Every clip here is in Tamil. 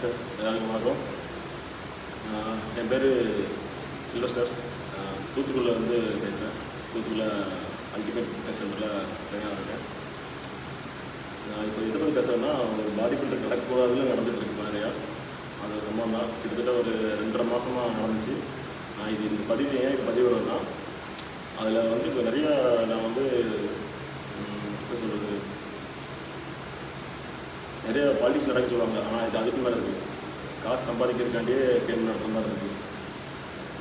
டாக்டர்ஸ் எல்லாருக்கும் வணக்கம். என் பேர் சில்வஸ்டர். தூத்துக்குடியில் வந்து பேசுகிறேன். தூத்துக்குடியில் அல்டிமேட் ஃபிட்னஸ் சென்டரில் ட்ரெயினாக இருக்கேன். நான் இப்போ எதை பற்றி பேசுகிறேன்னா, ஒரு பாடி பில்டர் நடக்கக்கூடாதுன்னு நடந்துகிட்ருக்கு நிறையா. அது சம்பவம் தான் கிட்டத்தட்ட ஒரு 2.5 மாதமாக நடந்துச்சு. நான் இந்த பதிவு ஏன் இது பதிவு வரும்னா, அதில் வந்து இப்போ நிறையா நான் வந்து என்ன சொல்கிறது, நிறைய பாலிடிக்ஸ் நடக்க சொல்லுவாங்க. ஆனால் இது அதுக்கு மேலே இருக்குது. காசு சம்பாதிக்கிறதுக்காண்டியே கேம் நடத்துற மாதிரி இருக்குது.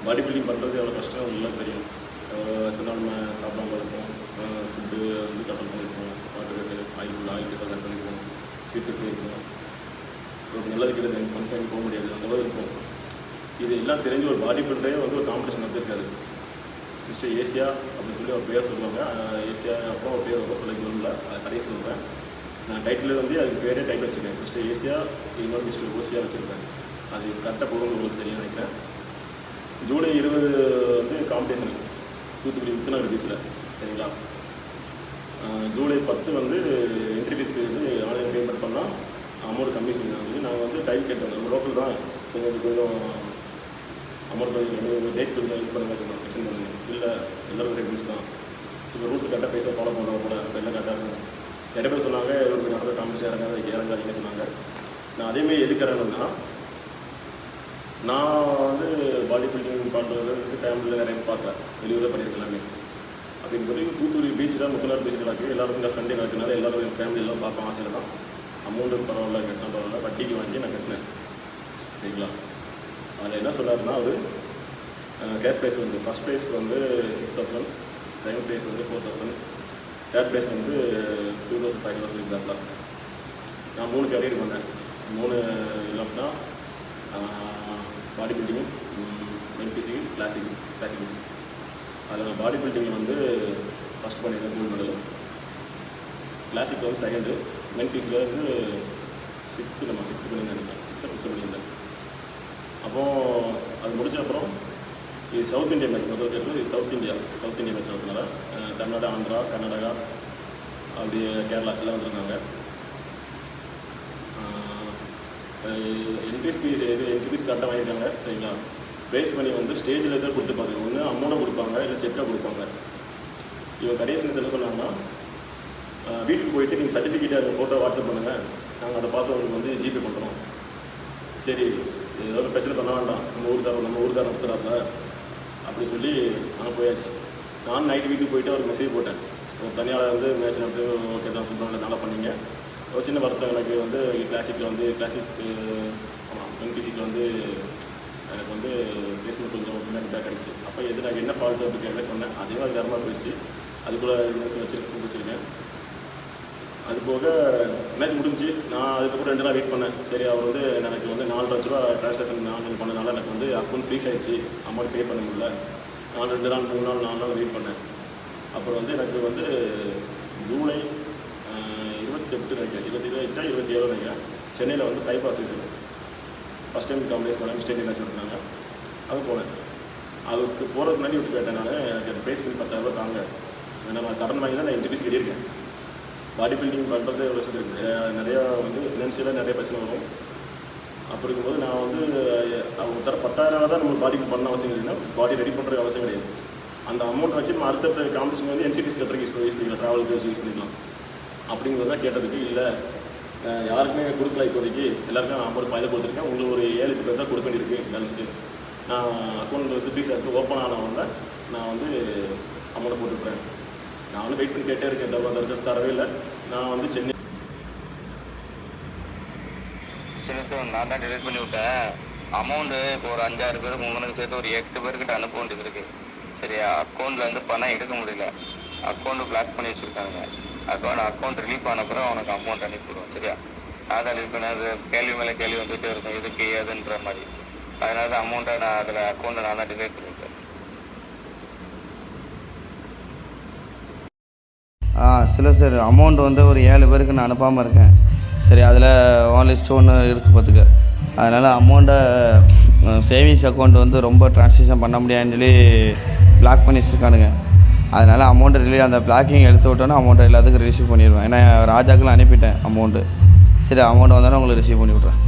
பாடி பில்டிங் பண்ணுறது எவ்வளோ கஷ்டம் எல்லாம் தெரியும். எத்தனை நாள் நம்ம சாப்பிடாம இருப்போம், ஃபுட்டு வந்து கண்ட்ரோல் பண்ணியிருப்போம், வாட்டர் ரேட்டு ஆயில் கிட்ட கட் பண்ணியிருப்போம், ஸ்வீட்டு போயிருப்போம், ஒரு நல்லது கிட்ட ஃபங்க்ஷன் போக முடியாது, அந்த மாதிரி இருக்கும். இது எல்லாம் தெரிஞ்சு ஒரு பாடி பில்டரே வந்து ஒரு காம்படிஷன் நடத்திருக்காரு. மிஸ்டர் ஏசியா அப்படின்னு சொல்லி ஒரு பேர் சொல்லுவாங்க. ஏசியா அப்புறம் ஒரு பேர் ரொம்ப சொல்ல விரும்பல, அதை கடையை சொல்லுவேன். நான் டைட்டில் வந்து அதுக்கு பேரே டைட்டில் வச்சுருக்கேன். மிஸ்டர் ஏசியா இன்னொரு மிஸ்டர் ஓசியா வச்சுருக்கேன். அது கரெக்டாக போகணும்னு உங்களுக்கு தெரியும் நினைக்கிறேன். ஜூலை 20 வந்து காம்படிஷன் தூத்துக்குடி முத்துநகர் பீச்சில், சரிங்களா? ஜூலை 10 வந்து என்ட்ரி ஃபீஸ் வந்து ஆன்லைன் பேமெண்ட் பண்ணால் அமௌண்ட் கம்மி சொல்லியிருந்தாங்க. நாங்கள் வந்து டைம் கேட்டோம். நம்ம லோக்கல் தான், கொஞ்சம் அமௌண்ட் கொஞ்சம் டேட் கொஞ்சம் இது பண்ணுங்க சொன்னோம், எக்ஸ்டெண்ட் பண்ணுங்க. இல்லை எல்லோரும் ரெகுலர்ஸ் தான், சில ரூல்ஸ் கரெக்டாக பேச ஃபாலோ பண்ணுறவங்க கூட அப்போ எல்லாம் கரெக்டாக இருக்கும். நிறைய பேர் சொன்னாங்க ஒரு நடந்த காம்படிஷன் இறங்காதீங்கன்னு சொன்னாங்க. நான் அதேமாரி எதுக்கிறேன்னா, நான் வந்து பாடி பில்டிங் பண்ணுறது வந்து ஃபேமிலியில் நிறைய பார்க்குறேன், வெளியூரில் பண்ணியிருக்கலாமே. அப்படிங்கிறது தூத்துக்குடி பீச்சில் முத்துநகர் பீச்சில் இருக்குது. எல்லாருக்கும் சண்டே நடக்கிறதுனால எல்லோரும் என் ஃபேமிலி எல்லாம் பார்ப்பேன். ஆசையில் தான் அமௌண்ட்டு பரவாயில்ல, கட்டினா பரவாயில்ல, வட்டிக்கு வாங்கி நான் கட்டினேன், சரிங்களா? அதில் என்ன சொன்னார்னா, அவர் கேஷ் ப்ரைஸ் வந்து ஃபஸ்ட் ப்ரைஸ் வந்து 6,000, செகண்ட் ப்ரைஸ் வந்து 4,000, தேர்ட் ப்ரைஸ் வந்து 2,500 சொல்லியிருந்தாங்களா. நான் 3 கேரியர் பண்ணேன். 3 இல்லைன்னா பாடி பில்டிங்கு, மென் ஃபிசிக், கிளாசிக் ஃபிசிக். அதில் நான் பாடி பில்டிங் வந்து ஃபஸ்ட் பண்ணியிருந்தேன், கோல்டு மெடல். கிளாசிக் வந்து செகண்டு, மென் ஃபிசிக்கில் வந்து 6th பண்ணியிருந்தேன், 6th 5th பண்ணியிருந்தேன். அப்போது அது முடிஞ்ச அப்புறம் இது சவுத் இந்தியா மேட்ச் முதல் கேட்டு, இது சவுத் இந்தியா மேட்ச் வரதுனால தமிழ்நாடு, ஆந்திரா, கர்நாடகா, அப்படியே கேரளா எல்லாம் வந்துருந்தாங்க. என்ட்ரி ஃபீஸ் கரெக்டாக வாங்கியிருக்காங்க, சரிங்களா? ப்ரைஸ் பண்ணி வந்து ஸ்டேஜில் தான் கொடுத்துப்பாங்க. ஒன்று அமௌண்ட்டை கொடுப்பாங்க, இல்லை செக்காக கொடுப்பாங்க. இவங்க கடைசி நேரத்தில் என்ன சொன்னாங்கன்னா, வீட்டுக்கு போயிட்டு நீங்கள் சர்டிஃபிகேட்டை அந்த ஃபோட்டோ வாட்ஸ்அப் பண்ணுங்கள், நாங்கள் அதை பார்த்து உங்களுக்கு வந்து ஜிபே பண்ணுறோம். சரி, ஏதோ பிரச்சனை பண்ண வேண்டாம், நம்ம ஊருக்காரர் நடத்துகிறாங்க அப்படி சொல்லி நாங்கள் போயாச்சு. நான் நைட்டு வீட்டுக்கு போயிட்டு ஒரு மெசேஜ் போட்டேன். ஒரு தனியார் வந்து மேட்ச் நடத்து ஓகே தான் சொல்கிறாங்க, நல்லா பண்ணீங்க. ஒரு சின்ன வருத்தம் எனக்கு வந்து கிளாசிக் மென் ஃபிசிக்கில் வந்து எனக்கு வந்து பேஸ்மெண்ட் கொஞ்சம் பின்னாடி பேக் அடிச்சு. அப்போ எனக்கு என்ன ஃபால்ட்டு அப்படி கேட்க சொன்னேன். அதே மாதிரி தரமாக போயிடுச்சு. அதுக்குள்ளே வச்சுருக்கேன். அது போக மேட்ச் முடிஞ்சு நான் அதுக்கப்புறம் 2 நாள் வெயிட் பண்ணேன். சரி, அவர் வந்து எனக்கு வந்து 4 லட்ச ரூபா ட்ரான்சாக்ஷன் நான் பண்ணனால எனக்கு வந்து அக்கௌண்ட் ஃப்ரீஸ் ஆகிடுச்சு, அமௌண்ட் பே பண்ண முடியல. நான் 2 நாள் 3 நாள் 4 நாள் வெயிட் பண்ணேன். அப்புறம் வந்து எனக்கு வந்து ஜூலை 28 நினைக்கிறேன், 27 நினைக்கிறேன், சென்னையில் வந்து சைபர் அசோசியேஷன் ஃபஸ்ட் டைம் காம்படிஷன் பண்ணேன். ஸ்டேட் மேட்ச் நடத்தினாங்க, அது போனேன். அதுக்கு போகிறதுக்கு முன்னாடி விட்டு கேட்டேன். நான் எனக்கு அந்த ப்ரைஸ் பண்ணி 10,000 தாங்க, ஏன்னா நான் கடன் வாங்கி தான் நான் என்ட்ரி ஃபீஸ் கட்டியிருக்கேன். பாடி பில்டிங் பண்ணுறது எவ்வளோ இருக்குது, நிறையா வந்து ஃபினான்ஷியலாக நிறைய பிரச்சனை வரும். அப்படி இருக்கும்போது நான் வந்து அவங்க 10,000 தான் நம்ம பாடி பண்ண அவசியம் இல்லைன்னா, பாடி ரெடி பண்ணுறதுக்கு அவசியம் கிடையாது. அந்த அமௌண்ட் வச்சு நம்ம அடுத்த காம்படிஷன் வந்து என்ட்ரி ஃபீஸ் கட்டுறதுக்கு யூஸ் பண்ணிக்கலாம், ட்ராவலுக்கு யூஸ் பண்ணிக்கலாம். அப்படிங்கிறது தான் கேட்டதுக்கு, இல்லை யாருக்குமே கொடுக்கல, இப்போதைக்கு எல்லாருக்கும் அமௌண்ட் பையில கொடுத்துருக்கேன், உங்களுக்கு ஒரு 7 பேர் தான் கொடுக்க வேண்டியிருக்கு பேலன்ஸு. நான் அக்கௌண்ட் வந்து ஃபீஸ் இருக்குது, ஓப்பன் ஆனவங்க நான் வந்து அமௌண்ட்டை போட்டுருப்பேன். நான் வந்து வெயிட் பண்ணி கேட்டே இருக்கேன், தரவே இல்லை. நான் வந்து சென்னை நான் தான் டிலைட் பண்ணி விட்டேன். அமௌண்ட்டு இப்போ ஒரு 5-6 பேருக்கு உங்களுக்கு சேர்த்து ஒரு 8 பேர்கிட்ட அனுப்ப வேண்டியது இருக்குது, சரியா? அக்கௌண்ட்லேருந்து பணம் எடுக்க முடியல, அக்கௌண்ட்டு பிளாக் பண்ணி வச்சுருக்காங்க. அக்கௌண்ட் ரிலீஃப் ஆன பிறகு அவனுக்கு அமௌண்ட் அனுப்பிவிடுவோம், சரியா? நான் தான் ரிலீஃப் பண்ணது, கேள்வி மேலே கேள்வி வந்துகிட்டே இருக்கும், எதுக்கு ஏதுன்ற மாதிரி. அதனால தான் அமௌண்ட்டை நான் அதில் அக்கௌண்ட்டை நான் தான் டிலைட் பண்ணிவிட்டேன். சார் அமௌண்ட் வந்து ஒரு 7 பேருக்கு நான் அனுப்பாமல் இருக்கேன், சரி? அதில் ஒன் லிஸ்ட்டு ஒன்று இருக்குது பார்த்துக்க. அதனால் அமௌண்ட்டை சேவிங்ஸ் அக்கௌண்ட் வந்து ரொம்ப ட்ரான்சாக்ஷன் பண்ண முடியாதுன்னு சொல்லி பிளாக் பண்ணி வச்சுருக்கானுங்க. அதனால் அமௌண்ட்டை அந்த பிளாக்கிங் எடுத்து விட்டோன்னா அமௌண்ட்டை எல்லாத்துக்கும் ரிசீவ் பண்ணிடுவேன். ஏன்னா ராஜாக்கெல்லாம் அனுப்பிட்டேன் அமௌண்ட்டு. சரி, அமௌண்ட் வந்தாலும் உங்களுக்கு ரிசீவ் பண்ணி விட்றேன்.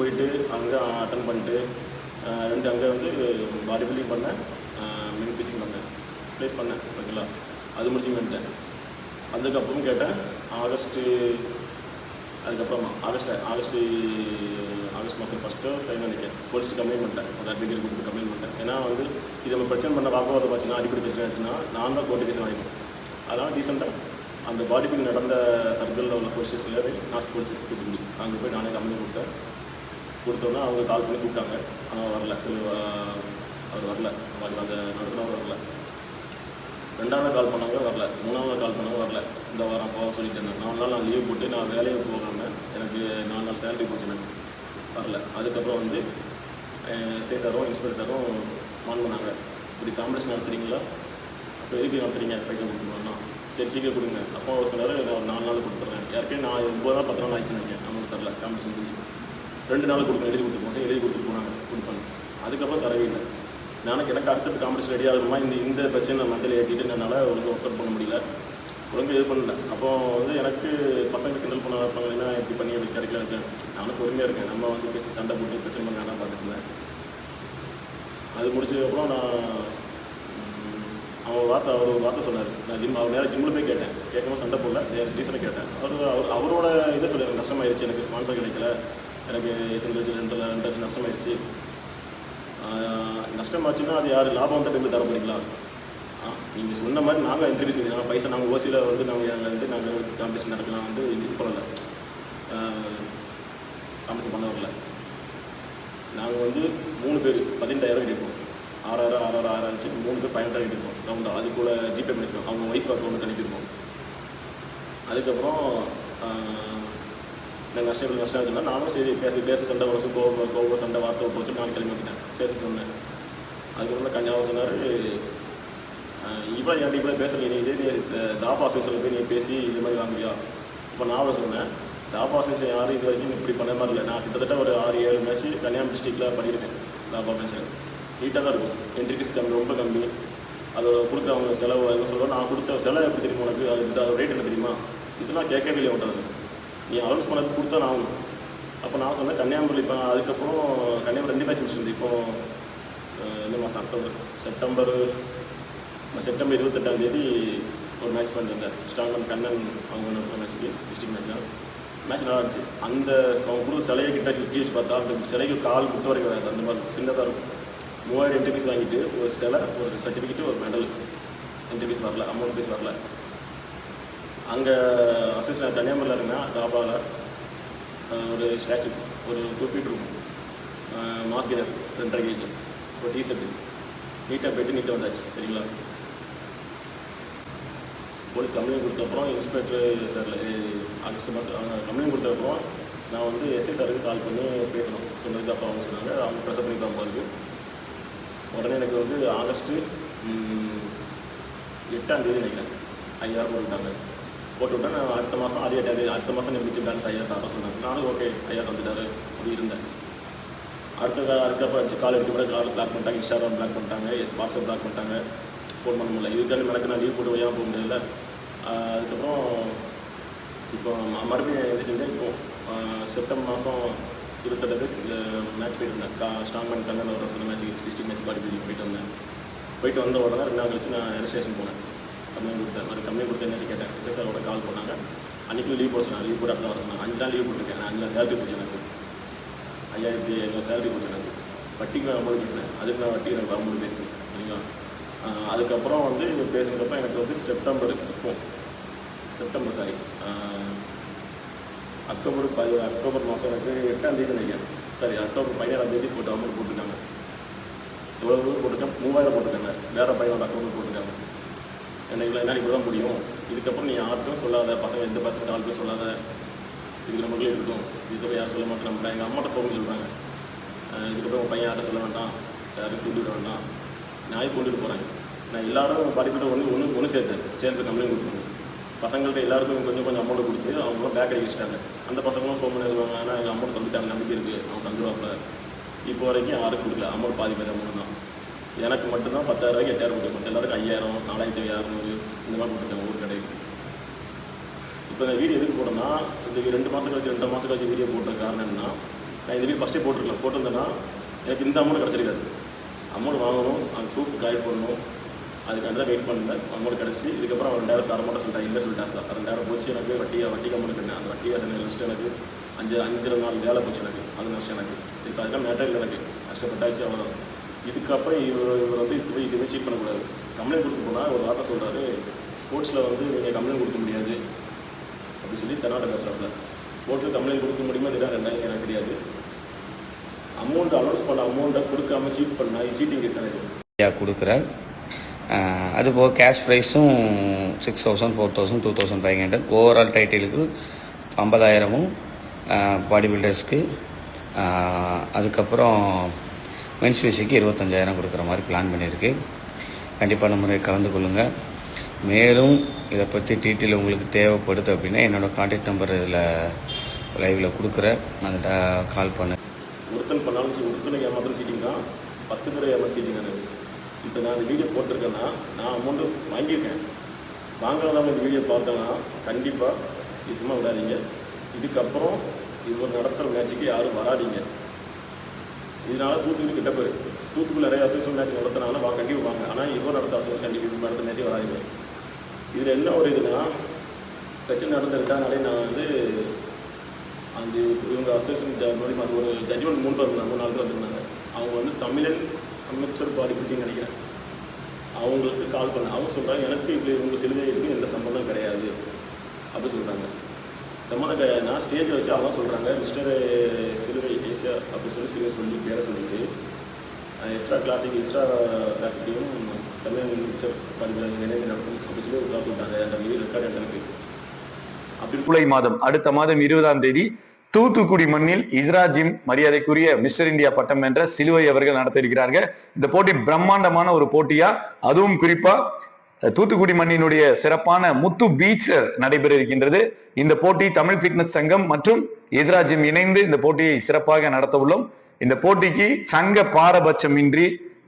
போயிட்டு அங்கே அட்டன் பண்ணிட்டு அங்கே வந்து பாடி பில்டிங் பண்ணேன், மினி ஃபிஷிங் பண்ணேன், ப்ளேஸ் பண்ணேன். ஓகேங்களா, அது முடிச்சு பண்ணிட்டேன். அதுக்கப்புறம் கேட்டேன் ஆகஸ்ட் மாதம் ஃபஸ்ட்டோ சைன் நினைக்கிறேன் போலீஸ்ட்டு கம்ப்ளைண்ட் பண்ணிட்டேன். ஒரு அட்வொகேட் கொடுத்து கம்ப்ளைண்ட் பண்ணிட்டேன். ஏன்னா வந்து இது நம்ம பிரச்சனை பண்ண வாக்குவாதம் பார்த்திங்கன்னா அடிப்படை பிரச்சனை ஆச்சுன்னா நான் தான் கோர்ட்டுக்கு வாங்கிடும். அதனால் டீசெண்டாக அந்த பாடி பில்டிங் நடந்த சர்க்கிளில் உள்ள போலீஸ் ஸ்டேஷனில் நார்த் போலீஸ் ஸ்டேஷன் தூத்துக்குடி அங்கே போய் நானே கம்ப்ளைண்ட் கொடுத்தோன்னா அவங்க கால் பண்ணி கூப்பிட்டாங்க. ஆனால் வரல, அவர் வரல, அந்த நடத்தினவர் வரல. 2ஆவது கால் பண்ணாங்க, வரல. 3ஆவது கால் பண்ணாங்க, வரல. இந்த வாரம் போக சொல்லிட்டேன். 4 நாள் நான் லீவ் போட்டு நான் வேலையை போகாமல் எனக்கு 4 நாள் சேலரி போச்சு, வரல. அதுக்கப்புறம் வந்து எஸ்ஐ சாரும் இன்ஸ்பெக்டர் சாரும் ஸ்மான் பண்ணாங்க, இப்படி காம்படிஷன் நடத்துறீங்களா, அப்போ எதுக்கு நடத்துறீங்க, பைசா கொடுக்கணும்னா சரி சீக்கிரம் கொடுங்க. அப்போ அவர் சொன்னார், நான் ஒரு 4 நாள் கொடுத்துட்றேன். யாருக்கே நான் 9 நாள் 10 நாள் ஆயிடுச்சுன்னு நினைக்கிறேன், அமௌண்ட் தரல. காம்படிஷன் முடிஞ்சு 2 நாள் கொடுக்கணும், எழுதி கொடுத்துருப்போம். சரி எழுதி கொடுத்துட்டு போனாங்க, கொடுப்பாங்க. அதுக்கப்புறம் தரவே இல்லை. எனக்கு அடுத்தது காம்படிஷன் ரெடி ஆகுமா, இந்த பிரச்சனை நான் மண்டல ஏற்றிட்டு என்னால் ஒழுங்கு ஒர்க் அவுட் பண்ண முடியல, ஒழுங்கு இது பண்ணல. அப்போது வந்து எனக்கு பசங்க கிண்டல் பண்ண வைப்பாங்கன்னா எப்படி பண்ணி அப்படி கிடைக்கல இருக்கேன். நானும் பொறுமையாக இருக்கேன். நம்ம வந்து பேசி சண்டை போட்டு பிரச்சனை பண்ண நான் பார்த்துருந்தேன். அது முடிச்சதுக்கப்புறம் அவர் வார்த்தை சொன்னார். நான் அவர் நேரம் ஜிம்மில் போய் கேட்டேன். கேட்காம சண்டை போடல, டீசனாக கேட்டேன். அவரோட இதை சொல்லிடுறேன், நஷ்டமாயிடுச்சு, எனக்கு ஸ்பான்சர் கிடைக்கல, எனக்கு 2 லட்சம் நஷ்டமாயிடுச்சு. நஷ்டமாச்சுன்னா அது யார் லாபம் வந்து எப்படி தர போகிறீங்களா? நீங்கள் சொன்ன மாதிரி நாங்கள் இன்டர்வியூ செஞ்சோம், பைசா நாங்கள் ஓசியில் வந்து நாங்கள் காம்படிஷன் நடக்கலாம் வந்து இது பண்ணலை, காம்படிஷன் பண்ண வரல. நாங்கள் வந்து 3 பேர் 18,000 கிடைப்போம், 6,000 3 பேர் 15,000 கிடைப்போம் ரவுண்டாக. அதுக்குள்ளே ஜிபே பண்ணிப்போம், அவங்க ஒய்ஃப் அக்கௌண்ட் அனுப்பியிருப்போம். அதுக்கப்புறம் நான் நஷ்டம் ஆச்சுன்னா நானும் சரி பேச சண்டை வச்சு கோவ சண்டை வார்த்தை போச்சு, நான் கிளம்பி வந்துட்டேன். ஸ்டேஷன் சொன்னேன். அதுக்கப்புறம் கஞ்சாவை சொன்னார், இவ்வளோ பேசுகிறீங்க, நீ இதே தாபா அசோசியேஷனில் போய் நீ பேசி இது மாதிரி வாங்குறியா? இப்போ நான் சொன்னேன், தாபா அசோசியேஷன் யாரும் இது வரைக்கும் இப்படி பண்ண மாதிரி இல்லை. நான் கிட்டத்தட்ட ஒரு 6-7 மேட்ச் கன்னியாகுமரி டிஸ்ட்ரிக்டில் பண்ணியிருக்கேன். தாபா மேட்ச் நீட்டாக தான் இருக்கும், என்ட்ரி ஃபீஸ் கம்மி, ரொம்ப கம்மி. அதோட கொடுக்குறவங்க செலவு எதுவும் சொல்லுவோம். நான் கொடுத்த செலவு எப்படி தெரியுமா உனக்கு, அது ரேட் என்ன தெரியுமா, இதெல்லாம் கேட்கவே இல்லை விட்டாது, நீ அலௌன்ஸ் பண்ணது கொடுத்தா நான் ஆகணும். அப்போ நான் சொன்னேன் கன்னியாகுமரி. இப்போ அதுக்கப்புறம் கன்னியாகுமரி 2 மேட்ச் முடிச்சுருந்து. இப்போது இந்த மாதம் செப்டம்பர் 28ஆம் ஒரு மேட்ச் பண்ணிருந்தேன். ஸ்ட்ராங்மன் கண்ணன் அவங்க நடத்துகிற மேட்ச்சுக்கு டிஸ்ட்ரிக்ட் மேட்ச் நல்லா இருந்துச்சு. அந்த அவங்க கொடுத்த சிலையை கிட்ட கிட்டி வச்சு பார்த்தா அந்த சிலைக்கு கால் குட்ட வரைக்கும் வராது, அந்த மாதிரி சின்னதாக இருக்கும். 3000 என்ட்ரி ஃபீஸ் வாங்கிட்டு ஒரு சிலை, ஒரு சர்டிஃபிகேட்டு, ஒரு மெடல். என்ட்ரி ஃபீஸ் வரல, அமௌண்ட் ஃபீஸ் வரல. அங்கே அசோசியேஷன் கன்னியாகுமரியில் இருக்குன்னா தாபாவில் ஒரு ஸ்டாச்சு ஒரு 2 feet இருக்கும், மாஸ்க் 2.5 kg, ஒரு டிஷர்ட்டு நீட்டாக போய்ட்டு நீட்டாக வந்தாச்சு. சரிங்களா, போலீஸ் கம்ப்ளைண்ட் கொடுத்தப்பறம் இன்ஸ்பெக்டர் சார் ஆகஸ்ட் மாதம் கம்ப்ளைண்ட் கொடுத்தப்பறம் நான் வந்து எஸ்ஐ சாருக்கு கால் பண்ணி பேசணும் சொன்னதுக்கு அப்போ அவங்க சொன்னாங்க அவங்க ப்ரெஷர் பண்ணி தான் போகிறது. உடனே எனக்கு வந்து ஆகஸ்ட்டு 8ஆம் தேதி நினைக்கிறேன் 5000 போட்டு விட்டேன். நான் அடுத்த மாதம் அதே அடுத்த மாதம் நீ முடிச்சு பேலன்ஸ் 5000 தர சொன்னாங்க. நானும் ஓகே 5000 வந்துட்டாரு அப்படி இருந்தேன். அடுத்தப்போ வச்சு கால் எடுத்து கூட கால் பிளாக் பண்ணிட்டாங்க, இன்ஸ்டாகிராம் பிளாக் பண்ணிட்டாங்க, வாட்ஸ்அப் பிளாக் பண்ணிட்டாங்க, ஃபோன் பண்ண முடியல. இதுக்காண்டி எனக்கு நான் லீவ் போட்டு வையாமல் போக முடியல. அதுக்கப்புறம் இப்போ மறுபடியும் எழுதிச்சுருந்தேன். இப்போது செப்டம்பர் மாதம் 28 மேட்ச் போயிட்டு இருந்தேன். ஸ்ட்ராங்மேன் கண்ணன் ஒரு மேட்ச்சுக்கு டிஸ்ட்ரிக்ட் மேட்ச் பாடி பில்டிங் போயிட்டு வந்த உடனே 2 நாள் கழிச்சு நான் ரெஜிஸ்ட்ரேஷன் போனேன். கம்ப்ளைண்ட் கொடுத்தேன். அது கம்ப்ளைண்ட் கொடுத்து என்ன கேட்டேன், எஸ்ஐ சாரோட கால் பண்ணாங்க. அன்றைக்கி லீவ் போட சொன்னாங்க. லீவ் போட்டு அடுத்த வர சொன்னாங்க. 5 நாள் லீவ் போட்டிருக்கேன். 5 நாள் சேலரி போச்சு எனக்கு. 5500 சேலரி போச்சு எனக்கு. வட்டிக்கு அமௌண்ட் கட்டினேன். அதுக்கு நான் வட்டி எனக்கு அமௌண்ட் போயிருக்கேன். சரிங்களா, அதுக்கப்புறம் வந்து பேசுனதுக்கப்புறம் எனக்கு வந்து அக்டோபர் மாதம் எனக்கு 8ஆம் தேதி நினைக்கிறேன். சரி, அக்டோபர் 17ஆம் தேதி போட்டு அமௌண்ட் போட்டுருக்காங்க. எவ்வளோ போட்டிருக்கேன், 3000 போட்டிருக்காங்க. வேறு பையனோட அக்கௌண்ட் போட்டிருக்காங்க. என்ன இவ்வளோ என்ன இப்படி தான் முடியும், இதுக்கப்புறம் நீ யார்ட்டும் சொல்லாத, பசங்க எந்த பசங்க 4 பேர் சொல்லாத, இதுக்கு நம்மளே இருக்கட்டும், இதுக்கப்புறம் யாரும் சொல்ல மாட்டேன். நம்ம எங்கள் அம்மாட்ட ஃபோன் சொல்கிறாங்க, இதுக்கப்புறம் உங்கள் பையன் யார்ட்ட சொல்ல வேண்டாம், யாரும் கூட்டிகிட்டு வேண்டாம், நான் கொண்டுட்டு போகிறேன். நான் எல்லோரும் படிப்பிட்ட ஒன்று சேர்ந்து கம்ப்ளைண்ட் கொடுக்கணும். பசங்கள்கிட்ட எல்லாருக்கும் கொஞ்சம் அமௌண்ட் கொடுத்து அவங்களும் பேக் அடிக்க வச்சுட்டாங்க. அந்த பசங்களும் ஃபோன் பண்ணி சொல்லுவாங்க, ஆனால் எங்கள் அமௌண்ட் தந்துட்டாங்க, நம்பிக்கை இருக்குது, அவங்க தந்துடுவாங்க. இப்போ வரைக்கும் யாரும் கொடுக்கல. அமௌண்ட் பாதி பேர் அமௌண்ட் தான். எனக்கு மட்டும்தான் 10,000 8,000 கொடுக்கும். எல்லாருக்கும் 5000 4600 இந்த மாதிரி கொடுத்துருக்காங்க ஒரு கடைக்கு. இப்போ இந்த வீடியோ எதுக்கு போட்டோம்னா, இந்த 2 மாதம் கழிச்சு வீடியோ போட்ட காரணம் என்னன்னா, நான் இந்த வீடு ஃபஸ்ட்டே போட்டிருந்தேன்னா எனக்கு இந்த அமௌண்ட் கிடச்சிருக்காது. அமௌண்ட் வாங்கணும், அந்த ப்ரூஃப் கால் பண்ணணும், அதுக்காண்டி தான் வெயிட் பண்ணேன். அமௌண்ட் கிடச்சி இதுக்கப்புறம் 2000 தர மாட்டேன் சொல்லிட்டாங்க. இல்லை சொல்லிட்டாங்க. 2000 போச்சு எனக்கு. வட்டி அமௌண்ட் கட்டினேன். அந்த வட்டி நஷ்டம் எனக்கு 5 வேலை போச்சு எனக்கு. அது நஷ்டம் எனக்கு. இப்போ அதுக்காக மேட்டர் இல்லை எனக்கு. கஷ்டப்பட்டாச்சு அவ்வளோ. இதுக்கப்புறம் இவர் வந்து இதுவே சீட் பண்ணக்கூடாது. கம்ப்ளைண்ட் கொடுக்க போனால் ஒரு வார்த்தை சொல்கிறாரு, ஸ்போர்ட்ஸில் வந்து நீங்கள் கம்ப்ளைண்ட் கொடுக்க முடியாது அப்படின்னு சொல்லி தென்னாட்ட பேசுகிறாப்புல. ஸ்போர்ட்ஸில் கம்ப்ளைண்ட் கொடுக்க முடியுமா இதுதான் 2000 எனக்கு தெரியாது. அமௌண்ட் அலௌன்ஸ் பண்ண அமௌண்ட்டை கொடுக்காம சீட் பண்ணால் இது சீட்டிங் கேஸ் தானே இது கொடுக்குறேன். அதுபோக கேஷ் ப்ரைஸும் 6000, 4000, 2500. ஓவரால் டைட்டிலுக்கு 50,000, பாடி பில்டர்ஸ்க்கு அதுக்கப்புறம் மென்ஸ் பிசிக்கு 25,000 கொடுக்குற மாதிரி பிளான் பண்ணியிருக்கு. கண்டிப்பான முறையை கலந்து கொள்ளுங்கள். மேலும் இதை பற்றி டீட்டெயில் உங்களுக்கு தேவைப்படுது அப்படின்னா என்னோடய கான்டாக்ட் நம்பர் இதில் லைவில் கொடுக்குறேன். அதை கால் பண்ணு. ஒருத்தன் பண்ணாலும் ஒருத்தனுக்கு ஏமாத்திரம் சீட்டிங் தான், 10 பேர் ஏமாத்திரம் சீட்டிங் தானே. இப்போ நான் இந்த வீடியோ போட்டிருக்கேன்னா நான் அமௌண்ட்டு வாங்கியிருக்கேன். வாங்காதவங்க இந்த வீடியோ பார்த்தோன்னா கண்டிப்பாக இது சும்மா விடாதீங்க. இதுக்கப்புறம் இவர் நடத்துகிற மேட்சுக்கு யாரும் வராதிங்க. இதனால் தூத்துக்குடி கிட்ட போய் தூத்துக்குடி நிறைய அசோசியேஷன் மேட்ச் நடத்தினாலும் கண்டிப்பாக வாங்க. ஆனால் இவர் நடத்த அசோசியேஷன் கண்டிப்பாக நடத்த மேட்சே வராதிங்க. இதில் என்ன ஒரு இதுன்னா, பிரச்சனை நடந்த 2ஆம் நாளே நான் வந்து அந்த இவங்க அசோசியேஷன் மூலிமா அது ஒரு ஜட்ஜ்மெண்ட் 3 4 பேர் வந்திருந்தாங்க. அவங்க வந்து தமிழன் அமைச்சர் பாடி பில்டிங் நினைக்கிறேன். அவங்களுக்கு கால் பண்ண அவங்க சொல்கிறாங்க, எனக்கு இது உங்கள் சிலுவைக்கு எந்த சம்மந்தம் கிடையாது அப்படி சொல்கிறாங்க. சம்மந்தம் கிடையாதுன்னா ஸ்டேஜை வச்சு அவங்க சொல்கிறாங்க, மிஸ்டர் சிலுவை ஏசியா அப்படி சொல்லி பேரை சொல்லிட்டு எக்ஸ்ட்ரா கிளாஸிக்கையும் தமிழ் அமைச்சர் பாடி பில்டிங் நினைவு நடக்கும் அப்படி சொல்லி ஒரு விட்டாங்க. அந்த வீடு ரெக்கார்டு எனக்கு அப்படி ஜூலை மாதம் அடுத்த மாதம் 20ஆம் தேதி தூத்துக்குடி மண்ணில் இஸ்ரா ஜிம் மரியாதைக்குரிய மிஸ்டர் இந்தியா பட்டம் என்ற சிலுவை அவர்கள் நடத்த இருக்கிறார்கள். இந்த போட்டி பிரம்மாண்டமான ஒரு போட்டியா, அதுவும் குறிப்பா தூத்துக்குடி மண்ணினுடைய சிறப்பான முத்து பீச் நடைபெற இருக்கின்றது. இந்த போட்டி தமிழ் ஃபிட்னஸ் சங்கம் மற்றும் இஸ்ரா ஜிம் இணைந்து இந்த போட்டியை சிறப்பாக நடத்த உள்ளோம். இந்த போட்டிக்கு சங்க பாரபட்சமின்றி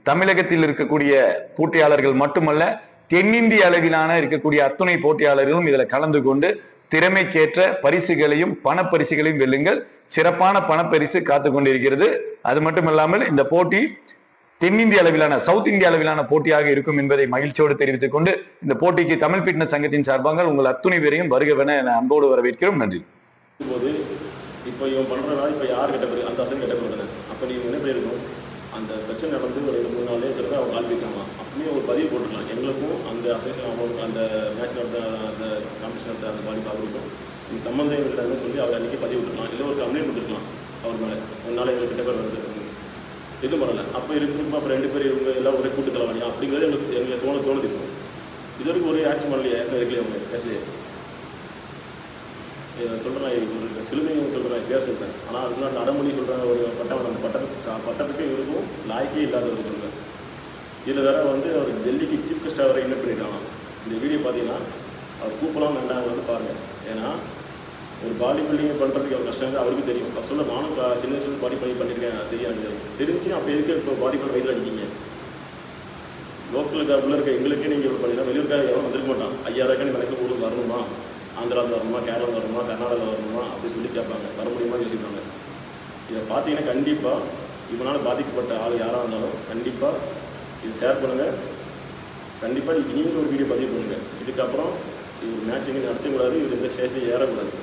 தமிழகத்தில் இருக்கக்கூடிய போட்டியாளர்கள் மட்டுமல்ல, தென்னிந்திய அளவிலான இருக்கக்கூடிய அத்துணை போட்டியாளர்களும் இதுல கலந்து கொண்டு திறமைக்கேற்ற பரிசுகளையும் பணப்பரிசுகளையும் வெல்லுங்கள். சிறப்பான பணப்பரிசு காத்து கொண்டிருக்கிறது. அது மட்டுமல்லாமல் இந்த போட்டி தென்னிந்திய அளவிலான சவுத் இந்திய அளவிலான போட்டியாக இருக்கும் என்பதை மகிழ்ச்சியோடு தெரிவித்துக் கொண்டு இந்த போட்டிக்கு தமிழ் ஃபிட்னஸ் சங்கத்தின் சார்பாக உங்கள் அத்துணை பேரையும் வருகவென அன்போடு வரவேற்கிறோம். நன்றி. போது இப்போ இவன் பண்ணுறதுனால இப்போ யார் கெட்ட பேர் அந்த அசன் கெட்ட பேர் அப்போ நீங்கள் என்ன பண்ணிருக்கணும், அந்த பிரச்சனை நடந்து ஒரு 2-3 நாளே திரும்ப அவங்க ஆள்விக்காங்களாம். அப்படியே ஒரு பதிவு போட்டுக்கலாம். எங்களுக்கும் அந்த அசோசியேஷன் அவங்களுக்கு அந்த மேட்ச் நடத்த அந்த காம்படிஷன் நடத்த அந்த பாடி அவருக்கும் இந்த சம்மந்தம் இல்லைன்னு சொல்லி அவர் அன்றைக்கி பதிவு விட்டுருக்கலாம். இல்லை ஒரு கம்ப்ளைண்ட் கொடுத்துருக்கலாம் அவர் மேலே, உன்னால் எங்களுக்கு கிட்ட பேர் வருது எதுவும் பண்ணலை. அப்போ இருக்கும்போது அப்போ 2 பேர் இவங்க எல்லாம் ஒரே கூட்டுக்கலாம் வாங்க அப்படிங்கிறது எங்களுக்கு தோணுது இருக்கும். இது வரைக்கும் ஒரு ஆக்ஷன் பண்ணலையே, ஆக்ஷன் இருக்கலையே அவங்க பேசலையே. சொல்கிறேன் ஒரு சிலுமையும் சொல்கிறேன், பேர் சொல்கிறேன். ஆனால் அதுக்கு நான் அடமொழி சொல்கிறேன். ஒரு பட்டம் அந்த பட்டத்துக்கு இவருக்கும் லாய்க்கே இல்லாதவர் சொல்கிறேன். இதில் வேறு வந்து அவர் டெல்லிக்கு சீஃப் கெஸ்ட்டாக வர என்ன பண்ணிட்டாங்க. இந்த வீடியோ பார்த்தீங்கன்னா அவர் கூப்பலாம் வேண்டாம் வந்து பாருங்கள். ஏன்னா ஒரு பாடி பில்டிங் பண்ணுறதுக்கு அவர் கஷ்டம் அவருக்கு தெரியும். அவர் சொல்ல நானும் சின்ன வயசுல பாடி பண்ணியிருக்கேன் தெரியாது. தெரிஞ்சு அப்போ எதுக்கு இப்போ பாடி பண்ண வயதில் அடிக்கிங்க. லோக்கலுக்கு உள்ள இருக்க எங்களுக்கே நீங்கள் ஒரு பண்ணிங்கன்னா வெளியூருக்காக எவ்வளோ வந்திருக்க மாட்டான். 5000 நீ எனக்கு ஊருக்கு வரணுமா, ஆந்திராவில் வரணுமா, கேரளாவில் வரணுமா, கர்நாடகாவில் வரணுமா அப்படி சொல்லி கேட்பாங்க. வர முடியுமா யோசிப்பாங்க. இதை பார்த்தீங்கன்னா கண்டிப்பாக இவனால் பாதிக்கப்பட்ட ஆள் யாராக இருந்தாலும் கண்டிப்பாக இது ஷேர் பண்ணுங்கள். கண்டிப்பாக நீங்கள் ஒரு வீடியோ பதிவு பண்ணுங்கள். இதுக்கப்புறம் இது மேட்ச் எங்கே நடத்தக்கூடாது, இது எந்த ஸ்டேஷனையும் ஏறக்கூடாது.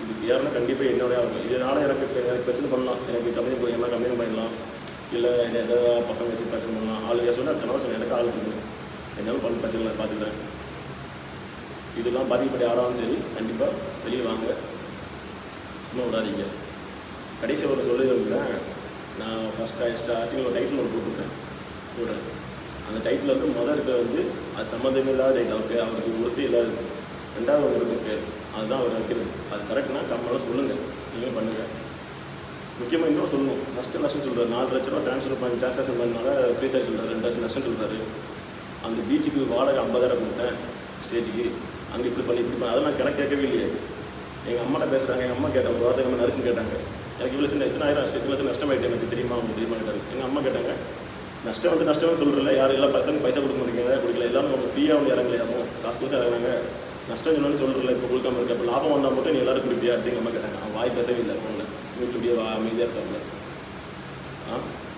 இதுக்கு ஏறினா கண்டிப்பாக என்னோடய ஆகும். இதனால் எனக்கு பிரச்சனை பண்ணலாம். எனக்கு கம்மியாக போய் எல்லாம் கம்மியாக பண்ணலாம். இல்லை எதாவது பசங்க வச்சு பிரச்சனை பண்ணலாம். ஆள் சொன்னால் கனவு சொன்னேன் எனக்கு ஆள் இருக்குது, என்னாலும் பண்ண பிரச்சனை இல்லை பார்த்துக்கிறேன். இதெல்லாம் பாதிக்கப்பட்ட யாராலும் சரி கண்டிப்பாக வெளியே வாங்க, சும்மா விடாதீங்க. கடைசி ஒரு சொல்லியிருக்கிறேன். நான் ஸ்டார்டிங்கில் ஒரு டைட்டில் ஒரு போட்டுருக்கேன். அந்த டைட்டில் வந்து முதல் இருக்க வந்து அது சம்மந்தமே இல்லாத டைட்டில் அவருக்கு ஒருத்தி இல்லாது. 2வது ஒரு பேர் அதுதான் அவர் வைக்கிறது. அது கரெக்ட்னா கம்மெல்லாம் சொல்லுங்கள், நீங்களும் பண்ணுங்கள். முக்கியமாக இன்னும் சொல்லணும், நஷ்டம் சொல்கிறார். 4 லட்ச ரூபா டிரான்சாக்ஷன் பண்ணனால ஃப்ரீ சார்ஜ் சொல்கிறார். 2 லட்சம் நஷ்டம் சொல்கிறாரு. அந்த பீச்சுக்கு வாடகை 50,000 கொடுத்தேன் ஸ்டேஜுக்கு. அங்கே இப்படி பண்ணி அதெல்லாம் கணக்கு கேட்கவே இல்லையே. எங்கள் அம்மாட்ட பேசுகிறாங்க. எங்கள் அம்மா கேட்டாங்க, ஒரு வார்த்தை அம்மா நறுக்குன்னு கேட்டாங்க. எனக்கு இவ்வளோ சின்ன எத்தனை லட்சம் நஷ்டமாயிட்டு எனக்கு தெரியுமா, அவங்க தெரியுமா கேட்டாங்க. எங்கள் அம்மா கேட்டாங்க, நஷ்டம் சொல்கிறல யாரும் எல்லாம் பைசா கொடுக்க மாட்டேங்க, கொடுக்கல எல்லாரும் அவங்க ஃப்ரீயாக வந்து இறங்கலையாமோ, காசு கொடுத்து இறங்குறாங்க. நஷ்டம் சொல்லணும்னு சொல்கிறல இப்போ கொடுக்காம இருக்கு. அப்போ லாபம் வந்தால் மட்டும் நீ எல்லாரும் கொடுப்பியா அப்படின்னு அம்மா கேட்டாங்க. அவன் வாய் பேசவே இல்லை ஃபோனில். வீட்டில் இப்படியே அமைதியாக இருக்காங்க.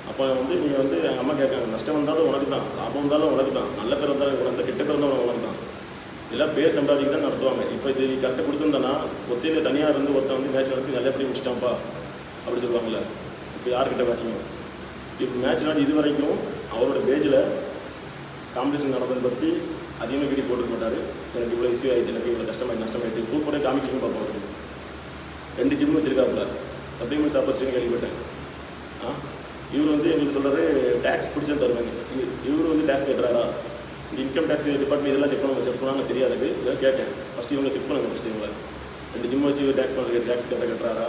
அப்போ வந்து நீங்கள் வந்து எங்கள் அம்மா கேட்காங்க, நஷ்டம் வந்தாலும் உனக்கு தான், லாபம் வந்தாலும் உனக்கு தான், நல்ல பேர் வந்தாலும் உனக்கு தான், கெட்ட பேர் வந்தாலும் உனக்கு தான், இதெல்லாம் பேர் சம்பாதிக்க தான் நடத்துவாங்க. இப்போ இது கரெக்டாக கொடுத்துருந்தேன்னா ஒத்தையில் தனியாக இருந்து ஒருத்தன் வந்து மேட்ச் நடத்தி நல்லபடியாக முடிச்சிட்டான்ப்பா அப்படி சொல்லுவாங்கள்ல. இப்போ யார்கிட்ட பேசணும்? இப்போ மேட்ச் நடத்தி இது வரைக்கும் அவரோட பேஜில் காம்படிஷன் நடந்ததை பற்றி அதிகமாக வீடியோ போட்டுக்க மாட்டார். எனக்கு இவ்வளோ இஷ்யூ ஆகிட்டு, எனக்கு இவ்வளோ கஷ்டமாயிட்டு, நஷ்டமாயிட்டு ப்ரூஃபோட காமிச்சிக்கும் பார்ப்போம். 2 ஜிம் வச்சுருக்காப்புல, சப்ளிமெண்ட் ஷாப் வச்சுருக்கேன் கேள்விப்பட்டேன். இவர் வந்து எங்களுக்கு சொல்கிறாரு டேக்ஸ் பிடிச்சது தருவாங்க. இவர் வந்து டேக்ஸ் கேட்குறாரா? இந்த இன்கம் டேக்ஸ் டிபார்ட்மெண்ட் இதெல்லாம் செக் பண்ணாங்க தெரியாது. இதான் கேட்டேன். ஃபஸ்ட்டு இவங்க செக் பண்ணுங்க. ஃபஸ்ட்டு இவங்க 2 ஜிம் வச்சு டேக்ஸ் பண்ணுறது டேக்ஸ் கட்டுறாரா?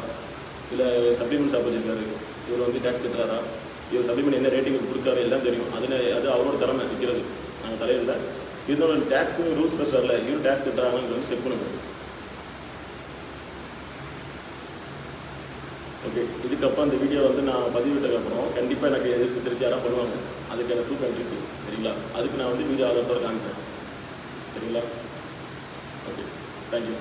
இல்லை சப்ளிமெண்ட் ஷாப் வச்சுருக்காரு, இவர் வந்து டேக்ஸ் கட்டுறாரா? இவர் சப்ளிமெண்ட் என்ன ரேட்டிங் கொடுக்காரு எல்லாம் தெரியும். அது அவரோட திறமை விற்கிறது, நாங்கள் தலையில். இதோட டேக்ஸ் ரூல்ஸ் பஸ் வரல, இவரும் டேக்ஸ் கட்டுறாங்கன்னு வந்து செக் பண்ணுங்க. ஓகே, இதுக்கப்புறம் இந்த வீடியோ வந்து நான் பதிவிட்டதுக்கப்புறம் கண்டிப்பாக எனக்கு எதிர்ப்பு தெரிச்சு யாராவது பண்ணுவாங்க. அதுக்கு எனக்கு ப்ரூஃப் இருக்குது சரிங்களா? அதுக்கு நான் வந்து வீடியோ ஆதாரத்தோடு காமிப்பேன் சரிங்களா? Okay, thank you.